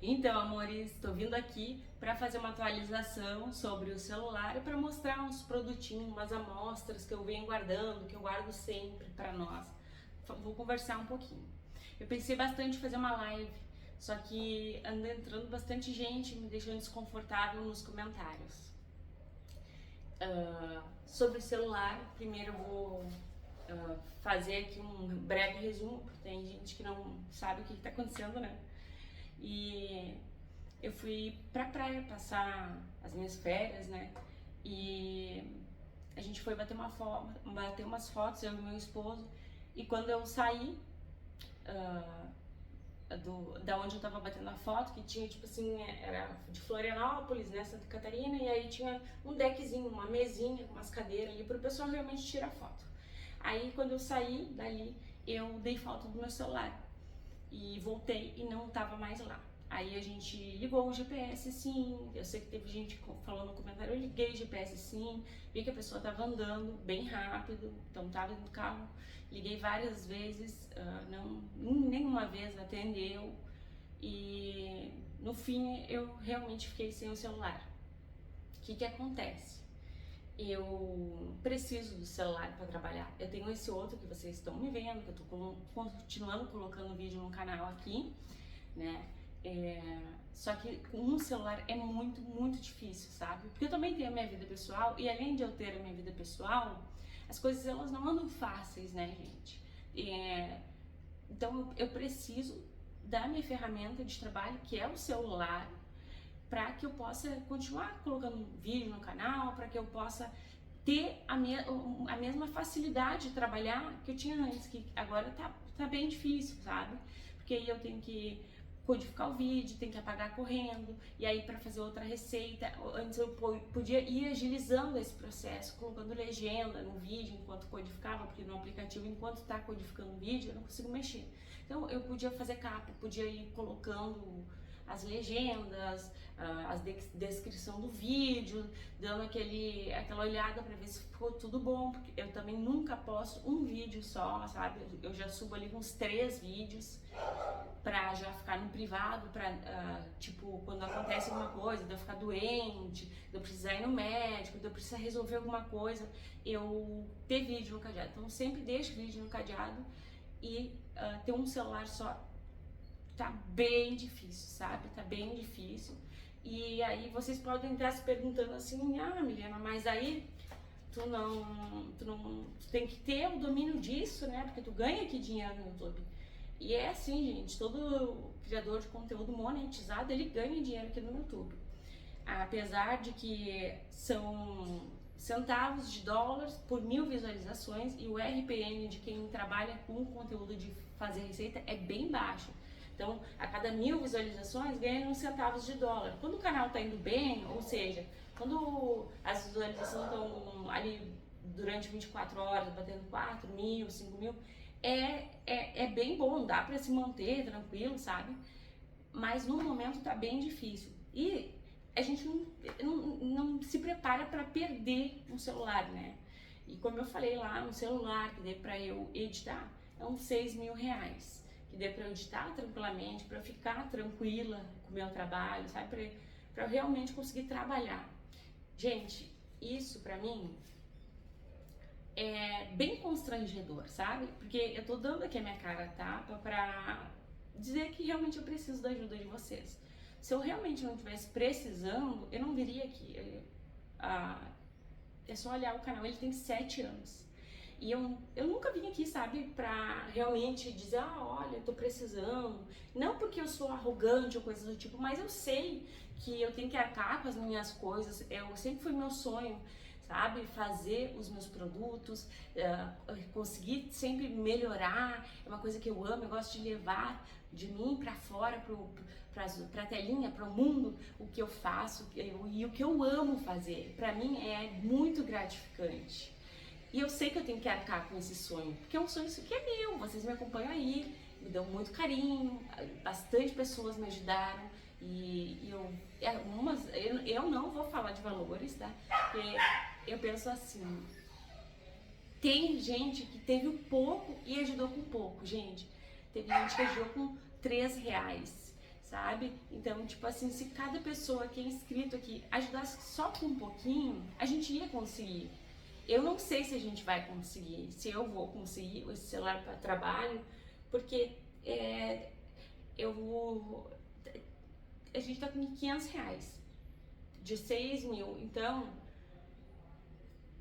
Então, amores, estou vindo aqui para fazer uma atualização sobre o celular e para mostrar uns produtinhos, umas amostras que eu venho guardando, que eu guardo sempre para nós. Vou conversar um pouquinho. Eu pensei bastante em fazer uma live, só que anda entrando bastante gente, me deixando desconfortável nos comentários. Sobre o celular, primeiro eu vou fazer aqui um breve resumo, porque tem gente que não sabe o que está acontecendo, né? E eu fui pra praia passar as minhas férias, né? E a gente foi bater umas fotos, eu e meu esposo. E quando eu saí da onde eu tava batendo a foto, que tinha tipo assim, era de Florianópolis, né, Santa Catarina, e aí tinha um deckzinho, uma mesinha com umas cadeiras ali pro pessoal realmente tirar foto. Aí quando eu saí dali, eu dei falta do meu celular e voltei e não tava mais lá. Aí a gente ligou o GPS sim, eu sei que teve gente falando no comentário, eu liguei o GPS sim, vi que a pessoa tava andando bem rápido, então tava dentro do carro, liguei várias vezes, nenhuma vez atendeu e no fim eu realmente fiquei sem o celular. O que acontece? Eu preciso do celular para trabalhar. Eu tenho esse outro que vocês estão me vendo, que eu tô continuando colocando vídeo no canal aqui, né? Só que com um celular é muito, muito difícil, sabe? Porque eu também tenho a minha vida pessoal e além de eu ter a minha vida pessoal, as coisas elas não andam fáceis, né, gente? Então eu preciso da minha ferramenta de trabalho, que é o celular, para que eu possa continuar colocando vídeo no canal, para que eu possa ter a mesma facilidade de trabalhar que eu tinha antes, que agora tá bem difícil, sabe? Porque aí eu tenho que codificar o vídeo, tenho que apagar correndo, e aí para fazer outra receita, antes eu podia ir agilizando esse processo, colocando legenda no vídeo enquanto codificava, porque no aplicativo, enquanto tá codificando o vídeo, eu não consigo mexer. Então eu podia fazer capa, podia ir colocando as legendas, a descrição do vídeo, dando aquela olhada para ver se ficou tudo bom, porque eu também nunca posto um vídeo só, sabe? Eu já subo ali uns 3 vídeos pra já ficar no privado, tipo, quando acontece alguma coisa, de eu ficar doente, de eu precisar ir no médico, de eu precisar resolver alguma coisa, eu ter vídeo no cadeado. Então sempre deixo vídeo no cadeado e ter um celular só tá bem difícil, sabe? Tá bem difícil. E aí vocês podem estar se perguntando assim, Milena, mas aí tu tem que ter o domínio disso, né? Porque tu ganha aqui dinheiro no YouTube. E é assim, gente, todo criador de conteúdo monetizado, ele ganha dinheiro aqui no YouTube. Apesar de que são centavos de dólares por 1000 visualizações e o RPM de quem trabalha com conteúdo de fazer receita é bem baixo. Então, a cada 1000 visualizações ganha uns centavos de dólar. Quando o canal tá indo bem, ou seja, quando as visualizações estão ali durante 24 horas, batendo 4.000, 5.000, é bem bom, dá pra se manter tranquilo, sabe? Mas no momento tá bem difícil. E a gente não se prepara para perder um celular, né? E como eu falei lá, um celular que dê pra eu editar é uns 6.000 reais. Que dê pra eu editar tranquilamente, pra eu ficar tranquila com o meu trabalho, sabe? Pra eu realmente conseguir trabalhar. Gente, isso pra mim é bem constrangedor, sabe? Porque eu tô dando aqui a minha cara a tapa pra dizer que realmente eu preciso da ajuda de vocês. Se eu realmente não estivesse precisando, eu não viria aqui. É só olhar o canal, ele tem 7 anos. E eu nunca vim aqui, sabe, pra realmente dizer, olha, eu tô precisando. Não porque eu sou arrogante ou coisa do tipo, mas eu sei que eu tenho que arcar com as minhas coisas. Sempre foi meu sonho, sabe, fazer os meus produtos, conseguir sempre melhorar. É uma coisa que eu amo, eu gosto de levar de mim pra fora, pra telinha, pro mundo, o que eu faço e o que eu amo fazer. Pra mim é muito gratificante. E eu sei que eu tenho que arcar com esse sonho, porque é um sonho que é meu, vocês me acompanham aí, me dão muito carinho, bastante pessoas me ajudaram e eu não vou falar de valores, tá? Porque eu penso assim, tem gente que teve um pouco e ajudou com pouco, gente. Teve gente que ajudou com 3 reais, sabe? Então, tipo assim, se cada pessoa que é inscrito aqui ajudasse só com um pouquinho, a gente ia conseguir. Eu não sei se a gente vai conseguir, se eu vou conseguir esse celular para trabalho, porque a gente tá com R$ 500 de 6.000, então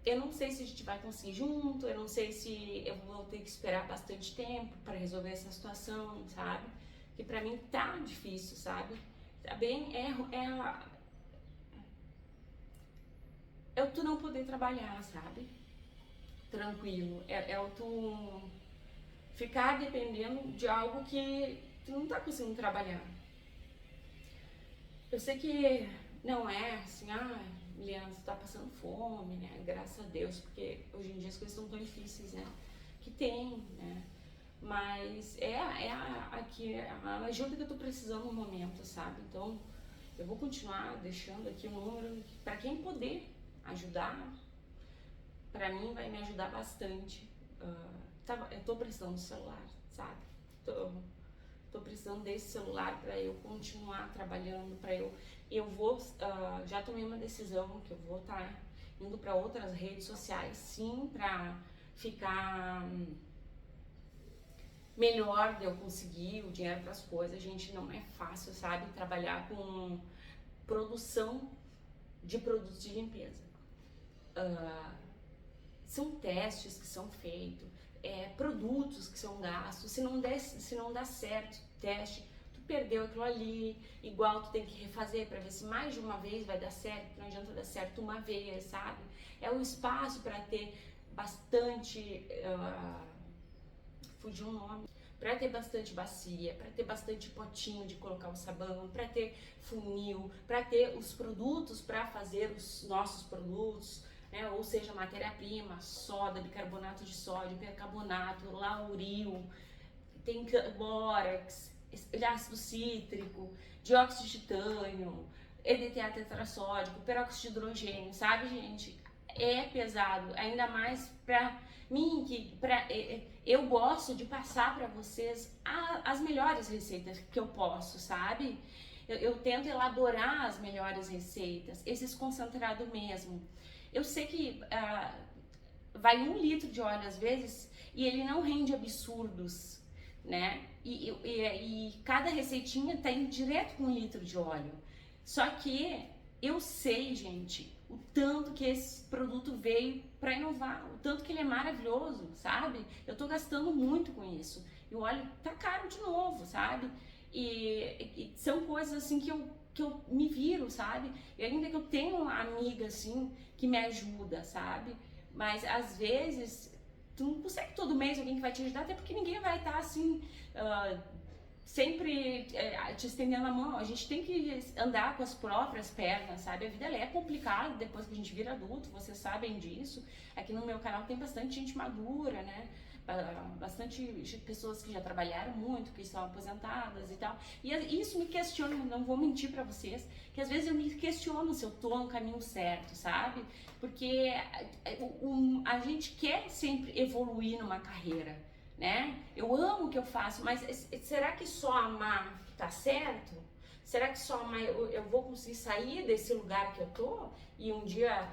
eu não sei se a gente vai conseguir junto, eu não sei se eu vou ter que esperar bastante tempo para resolver essa situação, sabe? Que pra mim tá difícil, sabe? Tá bem, é o tu não poder trabalhar, sabe? Tranquilo. É o tu ficar dependendo de algo que tu não tá conseguindo trabalhar. Eu sei que não é assim, Liana, você tá passando fome, né? Graças a Deus, porque hoje em dia as coisas estão tão difíceis, né? Que tem, né? Mas a ajuda que eu tô precisando no momento, sabe? Então, eu vou continuar deixando aqui o número para quem puder ajudar. Pra mim vai me ajudar bastante. Eu tô precisando do celular, sabe? Tô precisando desse celular para eu continuar trabalhando, eu vou, já tomei uma decisão que eu vou estar indo para outras redes sociais, sim, para ficar melhor de eu conseguir o dinheiro para as coisas. Gente, não é fácil, sabe, trabalhar com produção de produtos de limpeza. São testes que são feitos, produtos que são gastos. Se não dá certo o teste, tu perdeu aquilo ali, igual tu tem que refazer para ver se mais de uma vez vai dar certo. Não adianta dar certo uma vez, sabe? É o espaço para ter bastante, fugiu o nome, para ter bastante bacia, para ter bastante potinho de colocar o sabão, para ter funil, para ter os produtos para fazer os nossos produtos, né? Ou seja, matéria-prima, soda, bicarbonato de sódio, percarbonato, lauril, tem bórax, ácido cítrico, dióxido de titânio, EDTA tetrassódico, peróxido de hidrogênio, sabe, gente? É pesado, ainda mais pra mim, eu gosto de passar para vocês as melhores receitas que eu posso, sabe? Eu tento elaborar as melhores receitas, esses concentrados mesmo. Eu sei que vai 1 litro de óleo às vezes e ele não rende absurdos, né? E cada receitinha tá indo direto com 1 litro de óleo. Só que eu sei, gente, o tanto que esse produto veio para inovar, o tanto que ele é maravilhoso, sabe? Eu tô gastando muito com isso. E o óleo tá caro de novo, sabe? E são coisas assim que eu me viro, sabe? E ainda que eu tenho uma amiga assim que me ajuda, sabe? Mas às vezes tu não consegue todo mês alguém que vai te ajudar, até porque ninguém vai estar assim sempre te estendendo a mão. A gente tem que andar com as próprias pernas, sabe? A vida ela é complicada depois que a gente vira adulto, vocês sabem disso. Aqui no meu canal tem bastante gente madura, né? Bastante pessoas que já trabalharam muito, que estão aposentadas e tal. E isso me questiona, não vou mentir pra vocês, que às vezes eu me questiono se eu tô no caminho certo, sabe? Porque a gente quer sempre evoluir numa carreira, né? Eu amo o que eu faço, mas será que só amar tá certo? Será que só amar eu vou conseguir sair desse lugar que eu tô e um dia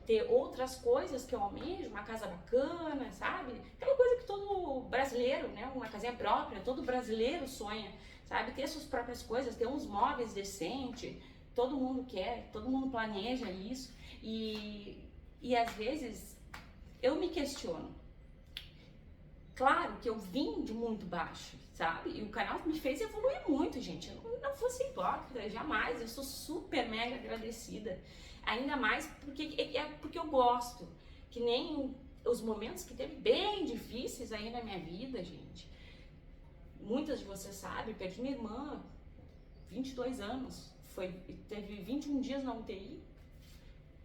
ter outras coisas que eu almejo, uma casa bacana, sabe? Aquela coisa que todo brasileiro, né? Uma casinha própria, todo brasileiro sonha, sabe? Ter suas próprias coisas, ter uns móveis decentes, todo mundo quer, todo mundo planeja isso e às vezes eu me questiono. Claro que eu vim de muito baixo, sabe? E o canal me fez evoluir muito, gente. Eu não fosse hipócrita, jamais. Eu sou super mega agradecida. Ainda mais porque eu gosto. Que nem os momentos que teve bem difíceis aí na minha vida, gente. Muitas de vocês sabem, perdi minha irmã, 22 anos. Teve 21 dias na UTI.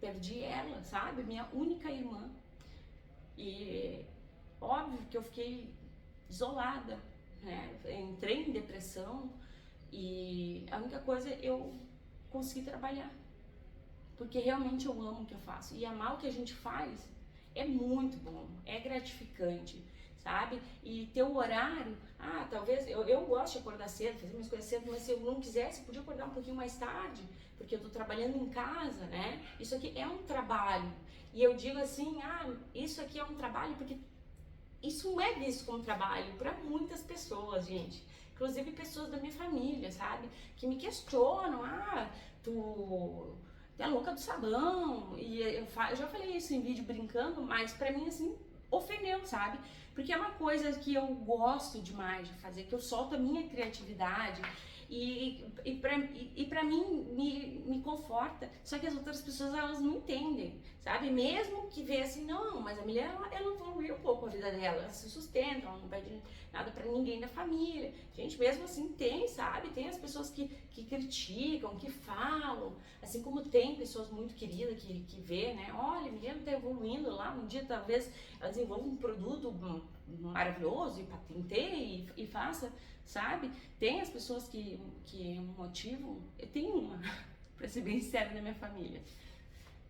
Perdi ela, sabe? Minha única irmã. E óbvio que eu fiquei isolada, né? Entrei em depressão e a única coisa eu consegui trabalhar, porque realmente eu amo o que eu faço e amar o que a gente faz é muito bom, é gratificante, sabe? E ter o horário, talvez, eu gosto de acordar cedo, fazer minhas coisas cedo, mas se eu não quisesse, podia acordar um pouquinho mais tarde, porque eu tô trabalhando em casa, né? Isso aqui é um trabalho. E eu digo assim, isso aqui é um trabalho porque isso não é visto como trabalho para muitas pessoas, gente. Inclusive pessoas da minha família, sabe? Que me questionam, tu é louca do sabão. E eu já falei isso em vídeo brincando, mas pra mim, assim, ofendeu, sabe? Porque é uma coisa que eu gosto demais de fazer, que eu solto a minha criatividade. E pra mim me conforta, só que as outras pessoas elas não entendem, sabe? Mesmo que vê assim, não, mas a mulher ela evoluiu um pouco a vida dela, ela se sustenta, ela não pede nada pra ninguém da família. Gente, mesmo assim tem, sabe? Tem as pessoas que criticam, que falam, assim como tem pessoas muito queridas que vê, né? Olha, a mulher tá evoluindo lá, um dia talvez ela desenvolva um produto maravilhoso e patenteie e faça, sabe? Tem as pessoas que motivam, eu tenho uma, pra ser bem séria, na minha família.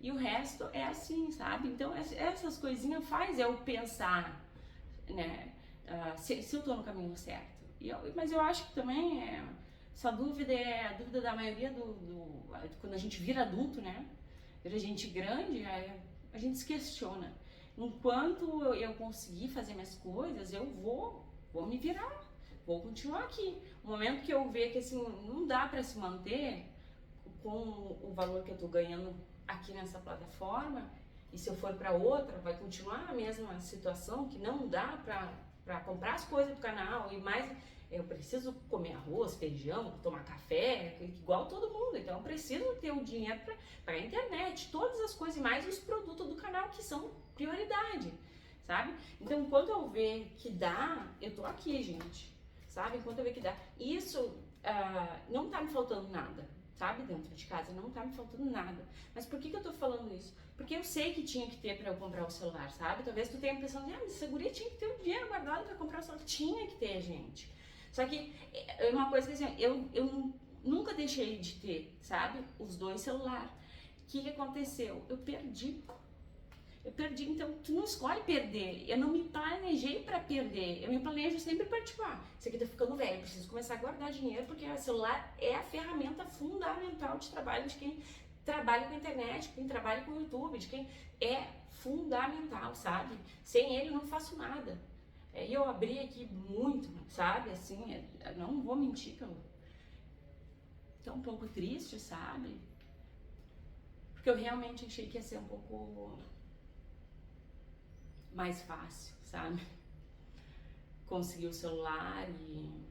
E o resto é assim, sabe? Então essas coisinhas faz eu pensar, né? Se eu tô no caminho certo. Mas eu acho que também essa dúvida é a dúvida da maioria quando a gente vira adulto, né? Vira gente grande, a gente se questiona. Enquanto eu conseguir fazer minhas coisas, eu vou me virar. Vou continuar aqui. No momento que eu ver que assim, não dá para se manter com o valor que eu tô ganhando aqui nessa plataforma, e se eu for para outra, vai continuar a mesma situação, que não dá para comprar as coisas do canal, e mais, eu preciso comer arroz, feijão, tomar café, igual todo mundo, então eu preciso ter o dinheiro para a internet, todas as coisas e mais os produtos do canal que são prioridade, sabe? Então, enquanto eu ver que dá, eu tô aqui, gente. Sabe? Enquanto eu ver que dá. Isso não tá me faltando nada, sabe? Dentro de casa, não tá me faltando nada. Mas por que eu tô falando isso? Porque eu sei que tinha que ter pra eu comprar o celular, sabe? Talvez tu tenha pensando, mas essa guria tinha que ter o dinheiro guardado pra comprar o celular. Tinha que ter, gente. Só que é uma coisa que assim, eu nunca deixei de ter, sabe? Os dois celulares. O que aconteceu? Eu perdi, então tu não escolhe perder. Eu não me planejei pra perder, eu me planejo sempre pra tipo, isso aqui tá ficando velho, preciso começar a guardar dinheiro, porque o celular é a ferramenta fundamental de trabalho de quem trabalha com a internet, quem trabalha com o YouTube, de quem é fundamental, sabe? Sem ele eu não faço nada. E eu abri aqui muito, sabe? Assim, eu não vou mentir que eu tô um pouco triste, sabe? Porque eu realmente achei que ia ser um pouco mais fácil, sabe? Conseguir o celular e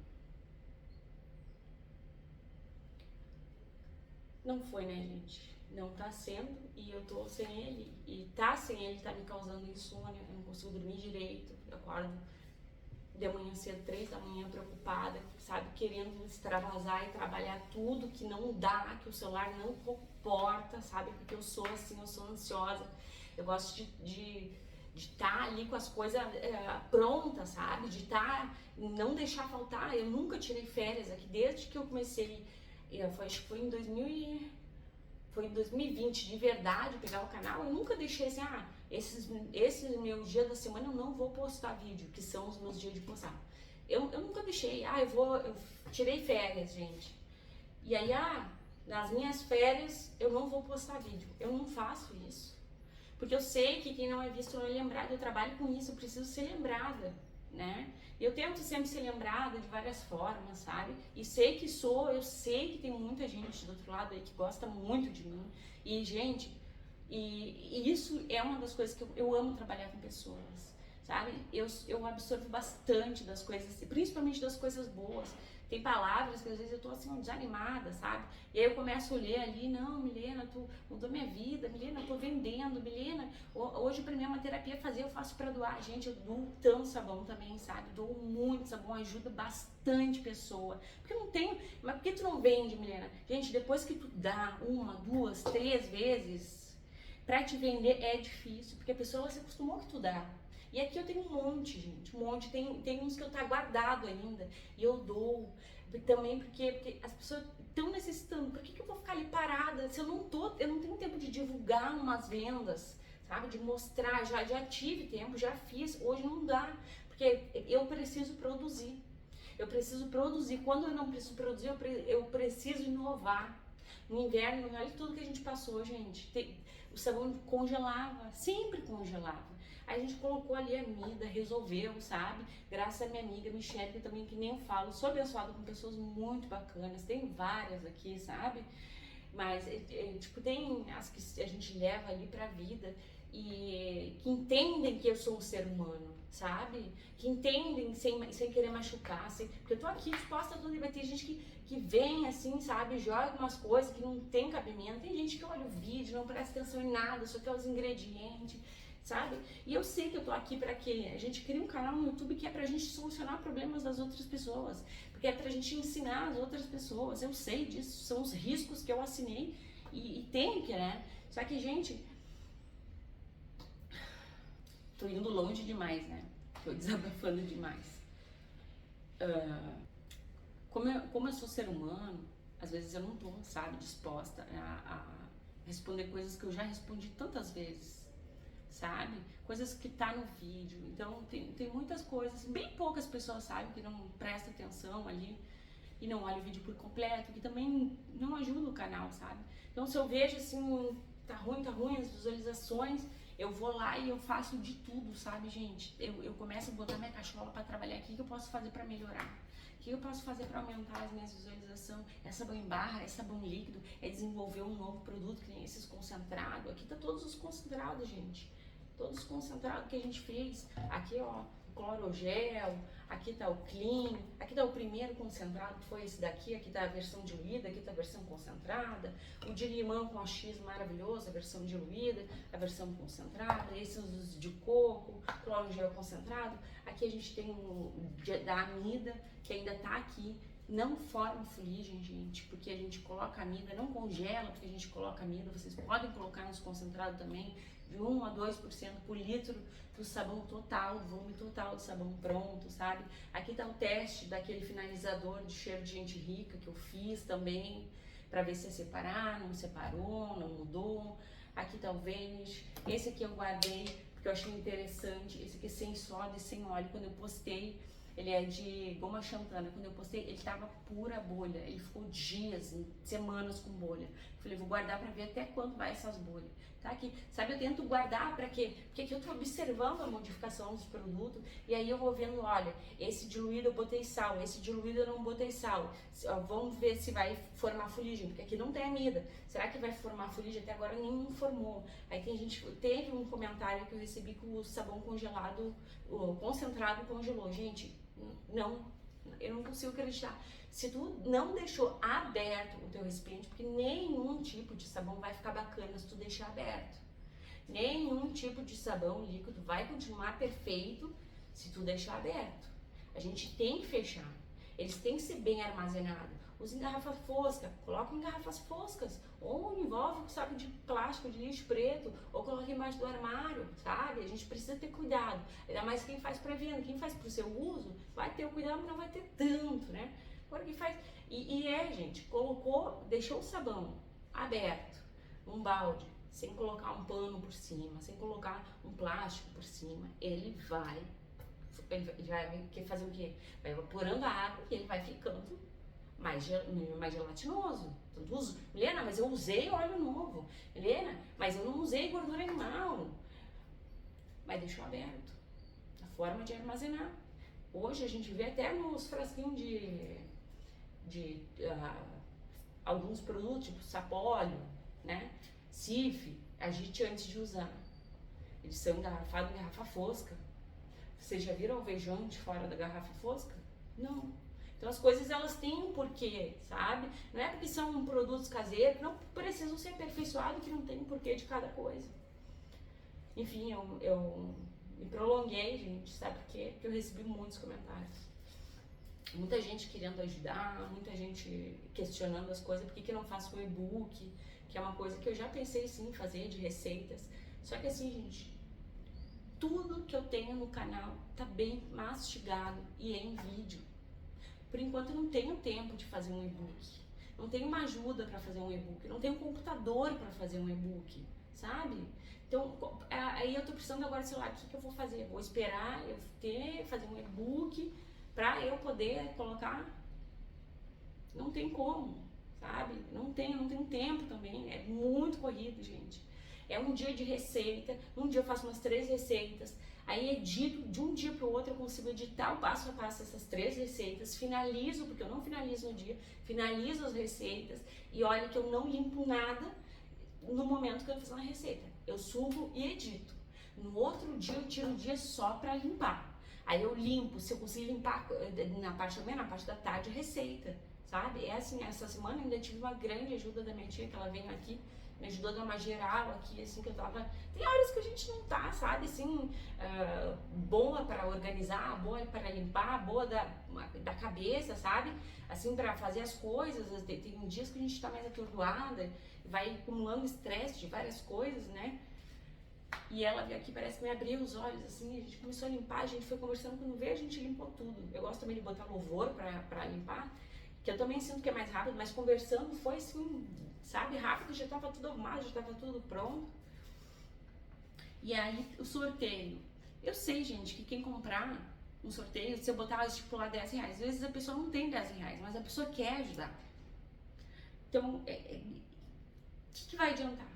não foi, né, gente? Não tá sendo e eu tô sem ele. E tá sem ele tá me causando insônia, eu não consigo dormir direito. Eu acordo de manhã cedo, 3 da manhã, preocupada, sabe? Querendo extravasar e trabalhar tudo que não dá, que o celular não comporta, sabe? Porque eu sou assim, eu sou ansiosa. Eu gosto de estar ali com as coisas prontas, sabe? De não deixar faltar. Eu nunca tirei férias aqui, desde que eu comecei, acho que foi em 2020, de verdade, pegar o canal. Eu nunca deixei assim, esse meu dia da semana eu não vou postar vídeo, que são os meus dias de postar. Eu nunca deixei, eu tirei férias, gente. E aí, nas minhas férias eu não vou postar vídeo. Eu não faço isso. Porque eu sei que quem não é visto não é lembrado, eu trabalho com isso, eu preciso ser lembrada, né? Eu tento sempre ser lembrada de várias formas, sabe? E sei que eu sei que tem muita gente do outro lado aí que gosta muito de mim. E, gente, e isso é uma das coisas que eu amo trabalhar com pessoas, sabe? Eu absorvo bastante das coisas, principalmente das coisas boas. Tem palavras que às vezes eu tô assim, desanimada, sabe? E aí eu começo a ler ali, não, Milena, tu mudou minha vida, Milena, eu tô vendendo, Milena, hoje pra mim é uma terapia fazer, eu faço pra doar. Gente, eu dou tanto sabão também, sabe? Dou muito sabão, ajuda bastante pessoa. Porque eu não tenho, mas por que tu não vende, Milena? Gente, depois que tu dá 1, 2, 3 vezes, pra te vender é difícil, porque a pessoa ela se acostumou que tu dá. E aqui eu tenho um monte, gente, um monte. Tem uns que eu tá guardado ainda e eu dou. Também porque as pessoas estão necessitando. Por que eu vou ficar ali parada se eu não tenho tempo de divulgar umas vendas, sabe? De mostrar, já tive tempo, já fiz, hoje não dá. Porque eu preciso produzir. Eu preciso produzir. Quando eu não preciso produzir, eu preciso inovar. No inverno, olha tudo que a gente passou, gente. O sabão congelava, sempre congelava. Aí a gente colocou ali a amida, resolveu, sabe? Graças à minha amiga Michelle, que também, que nem eu falo, sou abençoada com pessoas muito bacanas. Tem várias aqui, sabe? Mas, tipo, tem as que a gente leva ali pra vida e que entendem que eu sou um ser humano, sabe? Que entendem sem querer machucar, porque eu tô aqui disposta a tudo e vai ter gente que vem assim, sabe? Joga umas coisas que não tem cabimento. Tem gente que olha o vídeo, não presta atenção em nada, só quer os ingredientes, sabe? E eu sei que eu tô aqui pra quê? A gente cria um canal no YouTube que é pra gente solucionar problemas das outras pessoas, porque é pra gente ensinar as outras pessoas. Eu sei disso, são os riscos que eu assinei e tem que, né? Só que, gente, tô indo longe demais, né? Tô desabafando demais. Como eu sou ser humano, às vezes eu não tô, sabe, disposta a responder coisas que eu já respondi tantas vezes, sabe? Coisas que tá no vídeo. Então tem muitas coisas, bem poucas pessoas sabem que não prestam atenção ali e não olha o vídeo por completo, que também não ajuda o canal, sabe? Então se eu vejo assim, tá ruim as visualizações, eu vou lá e eu faço de tudo, sabe, gente? Eu começo a botar minha cachola pra trabalhar. O que eu posso fazer pra melhorar? O que eu posso fazer para aumentar as minhas visualizações? É sabão em barra, é sabão líquido, é desenvolver um novo produto que nem esses concentrados. Aqui tá todos os concentrados, gente. Todos os concentrados que a gente fez. Aqui, ó, clorogel, aqui tá o clean, aqui tá o primeiro concentrado, que foi esse daqui, aqui tá a versão diluída, aqui tá a versão concentrada, o de limão com AX maravilhoso, a versão diluída, a versão concentrada, esses os de coco, clorogel concentrado, aqui a gente tem o da amida, que ainda tá aqui, não forma fuligem, gente, porque a gente coloca amida, não congela, porque a gente coloca amida, vocês podem colocar nos concentrados também, de 1 a 2% por litro do sabão total, do volume total do sabão pronto, sabe? Aqui tá o teste daquele finalizador de cheiro de gente rica que eu fiz também, pra ver se ia separar, não separou, não mudou. Aqui tá o Vanish, esse aqui eu guardei porque eu achei interessante, esse aqui é sem soda e sem óleo, quando eu postei, ele é de goma xantana, quando eu postei ele tava pura bolha, ele ficou dias, semanas com bolha. Falei, vou guardar pra ver até quando vai essas bolhas. Tá aqui, sabe, eu tento guardar pra quê? Porque aqui eu tô observando a modificação dos produtos e aí eu vou vendo, olha, esse diluído eu botei sal, esse diluído eu não botei sal. Vamos ver se vai formar fuligem, porque aqui não tem amida. Será que vai formar fuligem? Até agora nenhum formou. Aí tem gente, teve um comentário que eu recebi que o sabão congelado, o concentrado congelou. Gente, não, eu não consigo acreditar. Se tu não deixou aberto o teu recipiente, porque nenhum tipo de sabão vai ficar bacana se tu deixar aberto. Nenhum tipo de sabão líquido vai continuar perfeito se tu deixar aberto. A gente tem que fechar. Eles têm que ser bem armazenados. Use em garrafa fosca, coloca em garrafas foscas, ou envolve com saco de plástico, de lixo preto, ou coloca embaixo do armário, sabe? A gente precisa ter cuidado. Ainda mais quem faz para venda, quem faz para o seu uso, vai ter o cuidado, mas não vai ter tanto, né? Agora quem faz. Gente, colocou, deixou o sabão aberto, num balde, sem colocar um pano por cima, sem colocar um plástico por cima, ele vai fazer o quê? Vai evaporando a água e ele vai ficando mais gelatinoso. Tanto uso. Helena, mas eu usei óleo novo. Helena, mas eu não usei gordura animal. Mas deixou aberto. A forma de armazenar. Hoje a gente vê até nos frasquinhos de alguns produtos, tipo sapólio, né? Cif, agite antes de usar. Eles são engarrafados em garrafa fosca. Vocês já viram alvejante fora da garrafa fosca? Não. Então as coisas elas têm um porquê, sabe? Não é porque são produtos caseiros que não precisam ser aperfeiçoados, que não tem um porquê de cada coisa. Enfim, eu me prolonguei, gente, sabe por quê? Porque eu recebi muitos comentários. Muita gente querendo ajudar, muita gente questionando as coisas, por que não faço um e-book, que é uma coisa que eu já pensei sim em fazer, de receitas. Só que assim, gente, tudo que eu tenho no canal tá bem mastigado e é em vídeo. Por enquanto eu não tenho tempo de fazer um e-book, não tenho uma ajuda para fazer um e-book, não tenho um computador para fazer um e-book, sabe? Então, aí eu tô precisando agora, sei lá, o que eu vou fazer? Vou esperar eu fazer um e-book pra eu poder colocar? Não tem como, sabe? Não tem tempo também, é muito corrido, gente. É um dia de receita, um dia eu faço umas 3 receitas, aí edito, de um dia pro outro eu consigo editar o passo a passo essas 3 receitas, finalizo, porque eu não finalizo no dia, finalizo as receitas e olha que eu não limpo nada no momento que eu fiz uma receita. Eu subo e edito. No outro dia eu tiro o dia só pra limpar. Aí eu limpo, se eu conseguir limpar na parte da manhã, na parte da tarde, a receita, sabe? É assim, essa semana ainda tive uma grande ajuda da minha tia, que ela veio aqui, me ajudou a dar uma geral aqui, assim, que eu tava... Tem horas que a gente não tá, sabe, assim, boa para organizar, boa para limpar, boa da cabeça, sabe? Assim, para fazer as coisas, tem dias que a gente tá mais atordoada, vai acumulando estresse de várias coisas, né? E ela veio aqui, parece que me abriu os olhos, assim, a gente começou a limpar, a gente foi conversando, quando veio a gente limpou tudo. Eu gosto também de botar louvor pra limpar, que eu também sinto que é mais rápido, mas conversando foi assim, sabe, rápido, já tava tudo arrumado, já tava tudo pronto. E aí, o sorteio. Eu sei, gente, que quem comprar um sorteio, se eu botar, estipular 10 reais, às vezes a pessoa não tem 10 reais, mas a pessoa quer ajudar. Então, o que vai adiantar?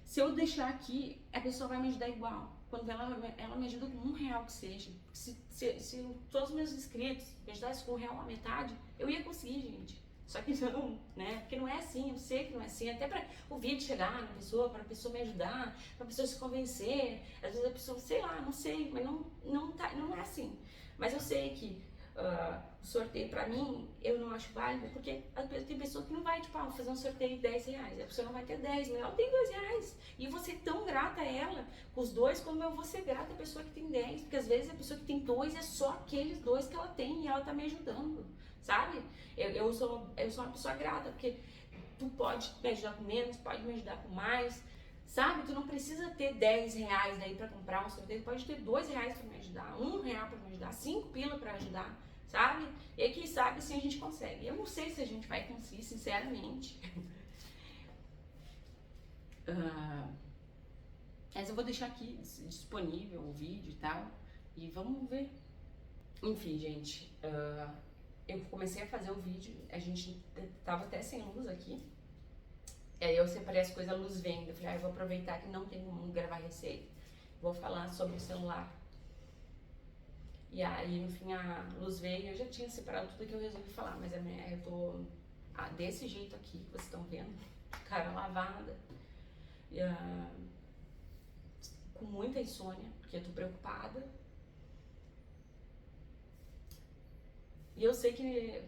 Se eu deixar aqui, a pessoa vai me ajudar igual. Quando ela me ajuda com R$1 que seja. Se todos os meus inscritos me ajudassem com R$1 a metade, eu ia conseguir, gente. Só que não, né? Porque não é assim, eu sei que não é assim. Até para o vídeo chegar na pessoa, para a pessoa me ajudar, para a pessoa se convencer. Às vezes a pessoa, sei lá, não sei, mas não é assim. Mas eu sei que o sorteio pra mim, eu não acho válido, porque tem pessoa que não vai, tipo, fazer um sorteio de 10 reais, a pessoa não vai ter 10, mas ela tem 2 reais, e eu vou ser tão grata a ela, com os 2, como eu vou ser grata à pessoa que tem 10, porque às vezes a pessoa que tem 2 é só aqueles 2 que ela tem, e ela tá me ajudando, sabe? Eu sou uma pessoa grata, porque tu pode me ajudar com menos, pode me ajudar com mais, sabe? Tu não precisa ter 10 reais aí pra comprar um sorteio, tu pode ter 2 reais pra me ajudar, R$1 pra me ajudar, 5 pila pra ajudar, sabe? E quem sabe assim a gente consegue. Eu não sei se a gente vai conseguir, sinceramente. Mas eu vou deixar aqui disponível o vídeo e tal, e vamos ver. Enfim, gente, eu comecei a fazer o vídeo, a gente tava até sem luz aqui. Aí eu separei as coisas, a luz vem. Eu falei, eu vou aproveitar que não tem como gravar receita. Vou falar sobre o celular. E aí, no fim, a luz veio. Eu já tinha separado tudo que eu resolvi falar, mas eu tô desse jeito aqui, que vocês estão vendo. Cara lavada. E, com muita insônia, porque eu tô preocupada. E eu sei que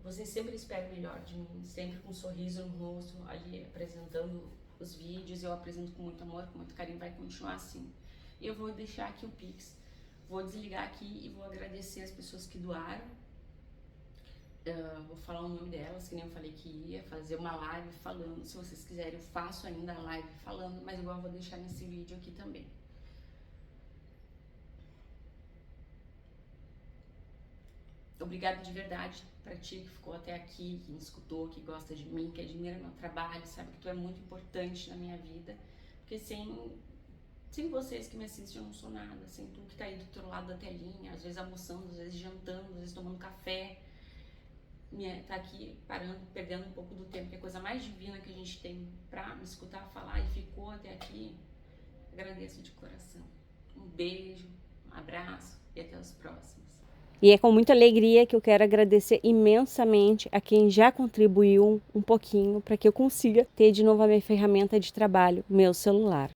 vocês sempre esperam melhor de mim, sempre com um sorriso no rosto, ali apresentando os vídeos. Eu apresento com muito amor, com muito carinho, vai continuar assim. E eu vou deixar aqui o Pix, vou desligar aqui e vou agradecer as pessoas que doaram. Vou falar o nome delas, que nem eu falei que ia fazer uma live falando. Se vocês quiserem, eu faço ainda a live falando, mas igual eu vou deixar nesse vídeo aqui também. Obrigada de verdade pra ti que ficou até aqui, que me escutou, que gosta de mim, que admira meu trabalho, sabe que tu é muito importante na minha vida, porque sem vocês que me assistem eu não sou nada, sem tu que tá aí do outro lado da telinha, às vezes almoçando, às vezes jantando, às vezes tomando café, tá aqui parando, perdendo um pouco do tempo, que é a coisa mais divina que a gente tem pra me escutar falar e ficou até aqui, agradeço de coração. Um beijo, um abraço e até os próximos. E é com muita alegria que eu quero agradecer imensamente a quem já contribuiu um pouquinho para que eu consiga ter de novo a minha ferramenta de trabalho, meu celular.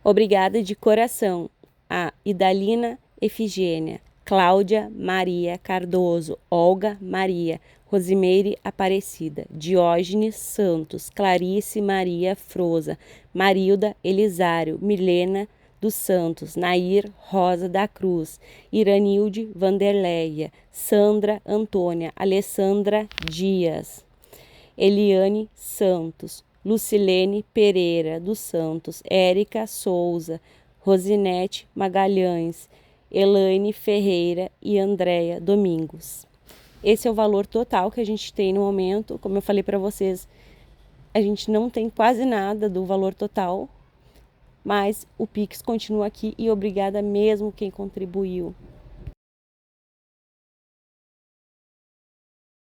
Obrigada de coração a Idalina Efigênia, Cláudia Maria Cardoso, Olga Maria, Rosimeire Aparecida, Diógenes Santos, Clarice Maria Froza, Marilda Elisário, Milena dos Santos, Nair Rosa da Cruz, Iranilde Vanderleia, Sandra Antônia, Alessandra Dias, Eliane Santos, Lucilene Pereira dos Santos, Érica Souza, Rosinete Magalhães, Elaine Ferreira e Andréia Domingos. Esse é o valor total que a gente tem no momento. Como eu falei para vocês, a gente não tem quase nada do valor total, mas o Pix continua aqui e obrigada mesmo quem contribuiu.